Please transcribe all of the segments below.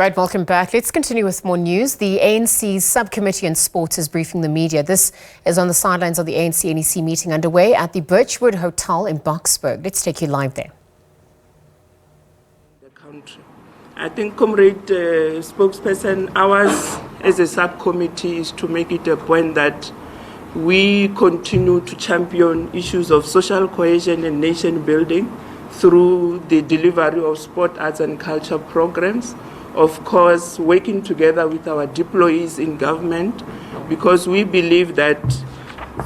Right, welcome back. Let's continue with more news. The ANC Subcommittee on Sports is briefing the media. This is on the sidelines of the ANC NEC meeting underway at the Birchwood Hotel in Boksburg. Let's take you live there. The country. I think, Comrade Spokesperson, ours as a subcommittee is to make it a point that we continue to champion issues of social cohesion and nation building through the delivery of sport, arts and culture programs. Of course, working together with our deployees in government, because we believe that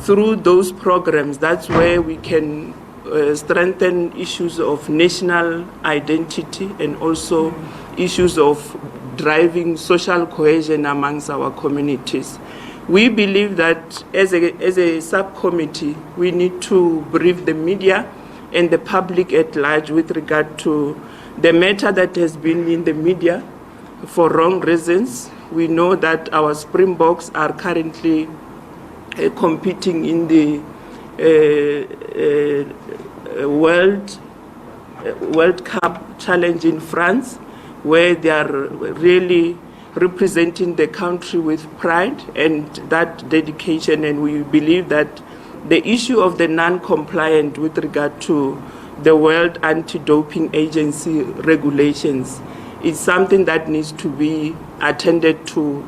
through those programs, that's where we can strengthen issues of national identity and also issues of driving social cohesion amongst our communities. We believe that as a subcommittee, we need to brief the media and the public at large with regard to the matter that has been in the media for wrong reasons. We know that our Springboks are currently competing in the World Cup challenge in France, where they are really representing the country with pride and that dedication, and we believe that the issue of the non-compliant with regard to the World Anti-Doping Agency regulations is something that needs to be attended to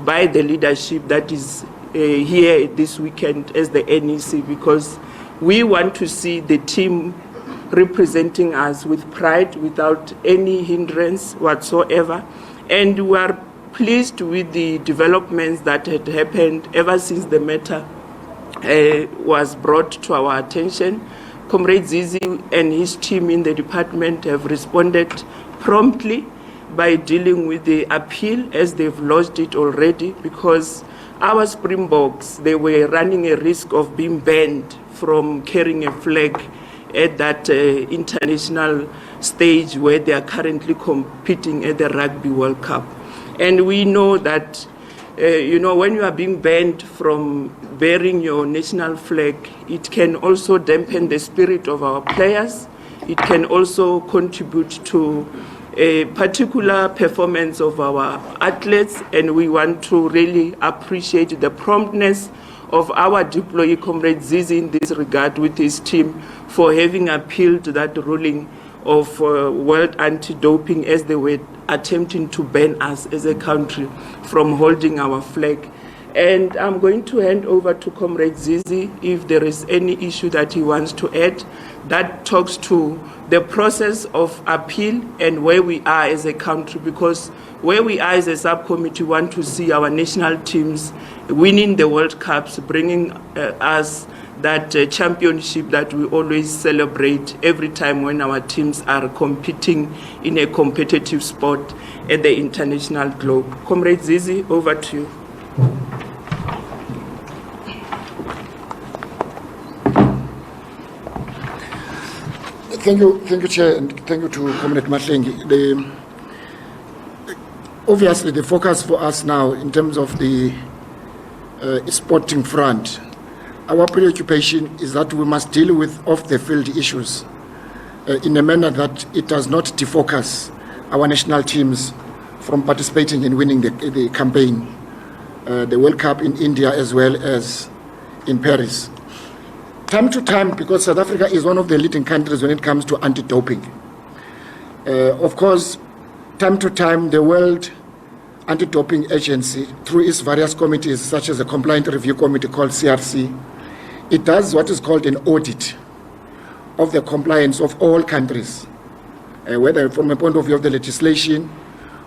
by the leadership that is here this weekend as the NEC, because we want to see the team representing us with pride without any hindrance whatsoever. And we are pleased with the developments that had happened ever since the matter was brought to our attention. Comrade Zizi and his team in the department have responded promptly by dealing with the appeal as they've lodged it already, because our Springboks, they were running a risk of being banned from carrying a flag at that international stage where they are currently competing at the Rugby World Cup. And we know that when you are being banned from bearing your national flag, it can also dampen the spirit of our players. It can also contribute to a particular performance of our athletes, and we want to really appreciate the promptness of our deployee, Comrade Zizi, in this regard with his team for having appealed to that ruling of World Anti-Doping as they were attempting to ban us as a country from holding our flag. And I'm going to hand over to Comrade Zizi if there is any issue that he wants to add that talks to the process of appeal and where we are as a country, because where we are as a subcommittee want to see our national teams winning the World Cups, bringing us that championship that we always celebrate every time when our teams are competing in a competitive sport at the international globe. Comrade Zizi, over to you. Thank you, Chair, and thank you to Comrade Mahlengi. Obviously, the focus for us now in terms of the sporting front, our preoccupation is that we must deal with off-the-field issues in a manner that it does not defocus our national teams from participating in winning the campaign, the World Cup in India as well as in Paris. Time to time, because South Africa is one of the leading countries when it comes to anti-doping. Of course, time to time, the World Anti-Doping Agency, through its various committees, such as the Compliant Review Committee called CRC, it does what is called an audit of the compliance of all countries, whether from a point of view of the legislation,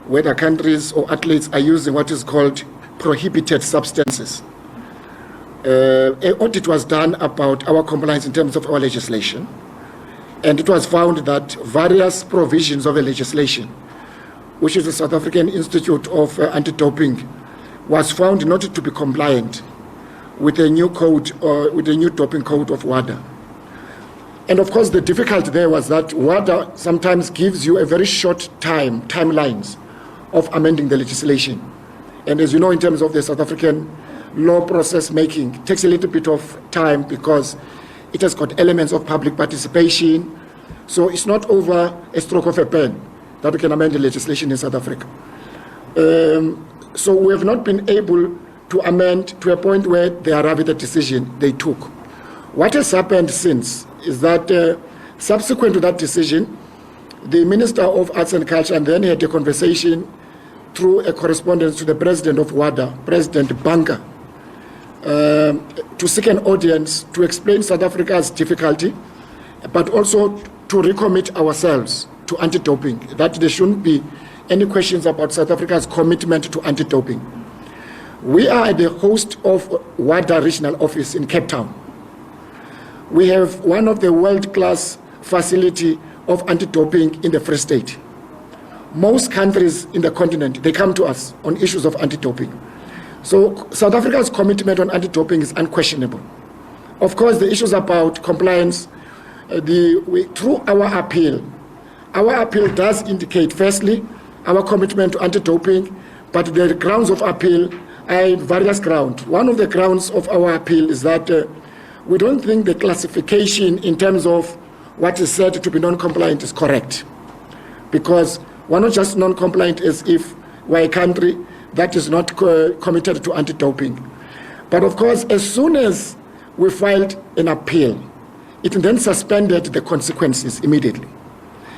whether countries or athletes are using what is called prohibited substances. An audit was done about our compliance in terms of our legislation, and it was found that various provisions of the legislation, which is the South African Institute of Anti-Doping, was found not to be compliant with the new code or with the new doping code of WADA. And of course, the difficulty there was that WADA sometimes gives you a very short timelines of amending the legislation. And as you know, in terms of the South African law process making, it takes a little bit of time because it has got elements of public participation. So it's not over a stroke of a pen that we can amend the legislation in South Africa. So we have not been able to amend to a point where they arrive at a decision they took. What has happened since is that subsequent to that decision, the Minister of Arts and Culture and then had a conversation through a correspondence to the President of WADA, President Banka, to seek an audience to explain South Africa's difficulty, but also to recommit ourselves to anti-doping, that there shouldn't be any questions about South Africa's commitment to anti-doping. We are the host of WADA Regional Office in Cape Town. We have one of the world-class facility of anti-doping in the Free State. Most countries in the continent, they come to us on issues of anti-doping. So South Africa's commitment on anti-doping is unquestionable. Of course, the issues about compliance, through our appeal does indicate, firstly, our commitment to anti-doping, but the grounds of appeal are various grounds. One of the grounds of our appeal is that we don't think the classification in terms of what is said to be non-compliant is correct. Because we're not just non-compliant as if we're a country that is not committed to anti-doping. But of course, as soon as we filed an appeal, it then suspended the consequences immediately.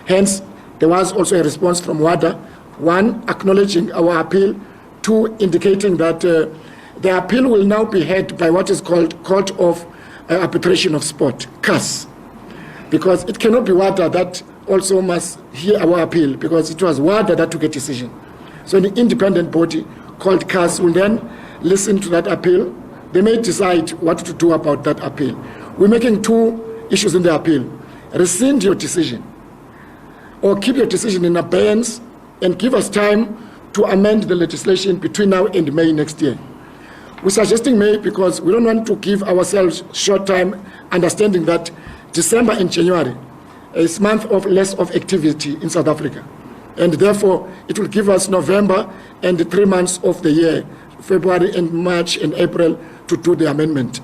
Hence, there was also a response from WADA, one, acknowledging our appeal, two, indicating that the appeal will now be heard by what is called Court of Arbitration of Sport, CAS, because it cannot be WADA that also must hear our appeal, because it was WADA that took a decision. So an independent body called CAS will then listen to that appeal. They may decide what to do about that appeal. We're making two issues in the appeal. Rescind your decision, or keep your decision in abeyance and give us time to amend the legislation between now and May next year. We're suggesting May because we don't want to give ourselves short time, understanding that December and January is a month of less of activity in South Africa. And therefore, it will give us November and the 3 months of the year, February and March and April, to do the amendment.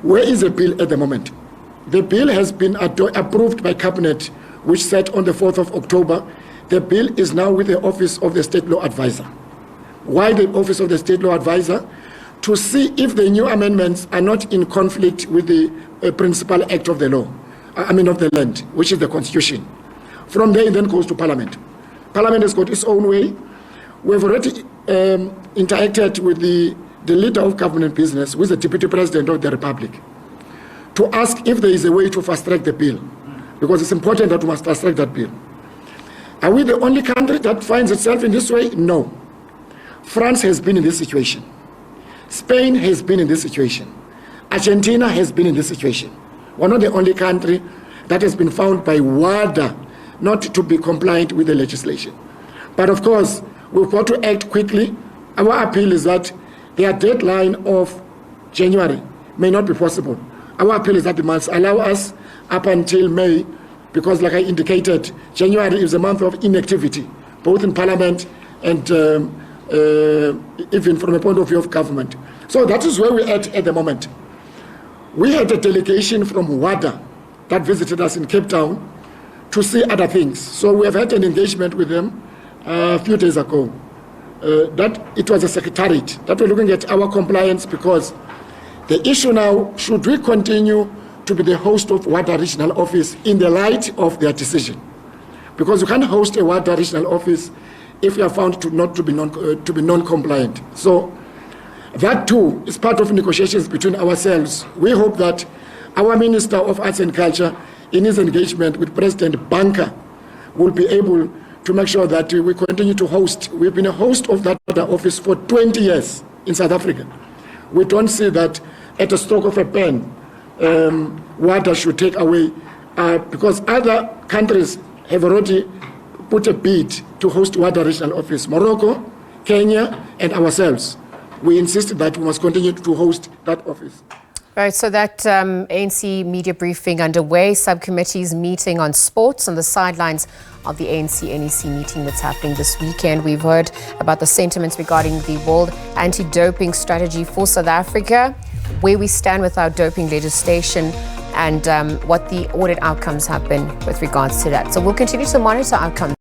Where is the bill at the moment? The bill has been approved by Cabinet, which sat on the 4th of October. The bill is now with the Office of the State Law Advisor. Why the Office of the State Law Advisor? To see if the new amendments are not in conflict with the principal act of the law, of the land, which is the Constitution. From there, it then goes to Parliament. Parliament has got its own way. We've already interacted with the leader of government business, who is the Deputy President of the Republic, to ask if there is a way to fast-track the bill, because it's important that we must fast-track that bill. Are we the only country that finds itself in this way? No. France has been in this situation. Spain has been in this situation. Argentina has been in this situation. We're not the only country that has been found by WADA not to be compliant with the legislation. But of course, we've got to act quickly. Our appeal is that their deadline of January may not be possible. Our appeal is that they must allow us up until May, because like I indicated, January is a month of inactivity, both in Parliament and even from a point of view of government. So that is where we're at the moment. We had a delegation from WADA that visited us in Cape Town to see other things. So we have had an engagement with them a few days ago. That it was a secretariat that we're looking at our compliance, because the issue now, should we continue to be the host of WADA Regional Office in the light of their decision? Because you can't host a WADA Regional Office if you are found to be non-compliant. So that too is part of negotiations between ourselves. We hope that our Minister of Arts and Culture, in his engagement with President Banka, will be able to make sure that we continue to host. We've been a host of that office for 20 years in South Africa. We don't see that at a stroke of a pen, WADA should take away, because other countries have already put a bid to host WADA Regional Office. Morocco, Kenya, and ourselves. We insist that we must continue to host that office. Right, so that ANC media briefing underway, subcommittees meeting on sports on the sidelines of the ANC NEC meeting that's happening this weekend. We've heard about the sentiments regarding the World Anti-Doping Strategy for South Africa, where we stand with our doping legislation, and what the audit outcomes have been with regards to that. So we'll continue to monitor outcomes.